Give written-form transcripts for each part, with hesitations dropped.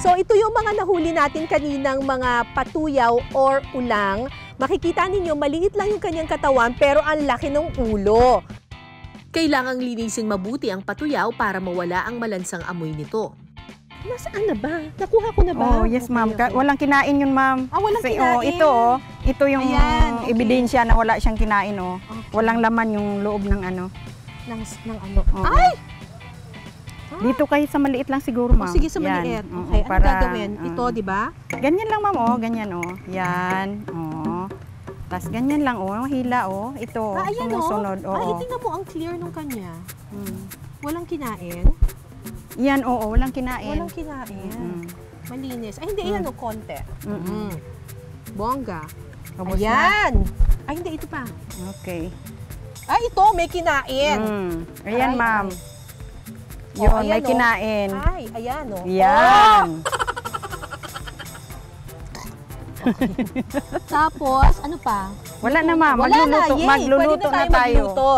So ito yung mga nahuli natin kaninang mga patuyaw or ulang. Makikita ninyo, maliit lang yung kanyang katawan pero ang laki ng ulo. Kailangang linisin mabuti ang patuyaw para mawala ang malansang amoy nito. Nasaan na ba? Nakuha ko na ba? Oh, yes, ma'am. Walang kinain yun, ma'am. Ah, walang kinain? Ito yung Ayan, okay. ebidensya na wala siyang kinain, oh. Okay. Walang laman yung loob ng ano. Ng ano? Oo. Ay! Dito kayo sa maliit lang siguro, ma'am. Sige, sa maliit. Yan. Okay, ano para, gagawin? Ito, di ba? Ganyan lang, ma'am, oh. Ganyan, oh. Yan, oh. Tapos ganyan lang, oh. Hila, oh. Ito, Ayan, sumusunod, oh. Ay, oh. tingnan mo, ang clear nung kanya. Walang kinain? Yan, oo. Walang kinain. Walang kinain. Malinis. Ay, hindi, yan, konti. Bongga. Ubos Ayan! Ay, hindi, ito pa. Okay. Ay, ito, may kinain. Ayan, Ay, ma'am. ay. Yun, Oh, ayan, may kinain. Ay, ayan, oh. Yan. Tapos, ano pa? Wala na, ma'am. Wala Magluluto, yay! magluluto Pwede na tayo. magluto.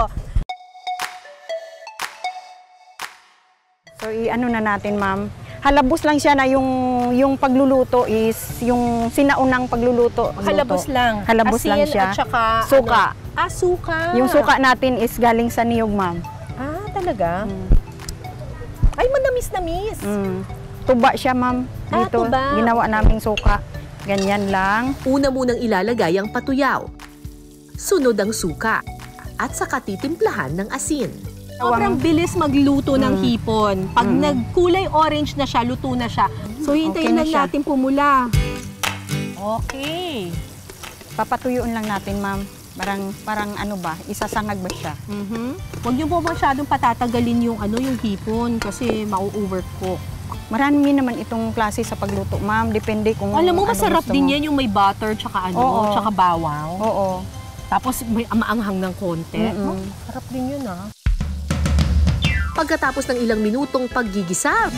So, i-ano na natin, ma'am. Halabos lang siya na yung pagluluto is yung sinaunang pagluluto. Halabos lang. Halabos Asin lang siya. At saka, Suka. Ano? Suka. Yung suka natin is galing sa niyog, ma'am. Ah, talaga? Ay, manamis-namis. Tuba siya, ma'am. Ah, Dito, tuba. ginawa naming suka. Ganyan lang. Una munang ilalagay ang patuyaw. Sunod ang suka. At saka titimplahan ng asin. Sobrang bilis magluto ng hipon. Pag nagkulay orange na siya, luto na siya. So, hintayin Okay na lang siya. natin pumula. Okay. Papatuyuin lang natin, ma'am. Parang ano ba, isasangag ba siya? Huwag niyo po masyadong patatagalin yung hipon kasi mau-overcook. Marami naman itong klase sa pagluto, ma'am. Depende kung Alam mo, ano masarap gusto din mo. yan yung may butter tsaka Oo. tsaka bawang. Oo. Tapos may maanghang ng konti. Sarap din yun, ah. Pagkatapos ng ilang minutong paggigisa,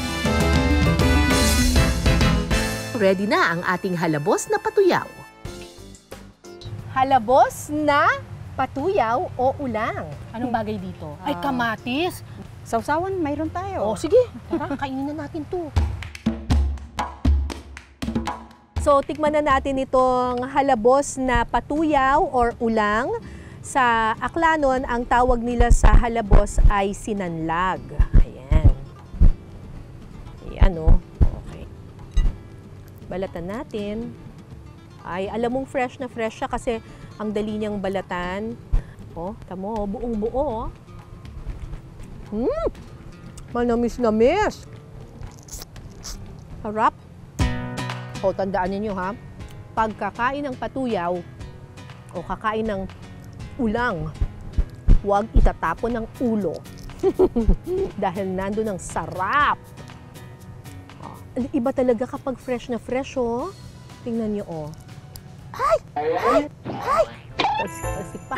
ready na ang ating halabos na patuyaw. Halabos na patuyaw o ulang. Anong bagay dito? Ay, kamatis. Sausawan, mayroon tayo. Oh, sige. Tara, kainin na natin to. So, tikman na natin itong halabos na patuyaw or ulang. Sa Aklanon, ang tawag nila sa halabos ay sinanlag. Ayan. Ayan, oh. Okay. Balatan natin. Ay, alam mong fresh na fresh siya kasi ang dali niyang balatan. Oh, tamo, buong buo. Manamis-namis. Harap. O, tandaan ninyo ha, pagkakain ng patuyaw o kakain ng ulang, huwag itatapon ng ulo. Dahil nandun ang sarap. Oh, iba talaga kapag fresh na fresh, oh. Tingnan niyo, oh. Ay! Ay! Ay! Kasi pa.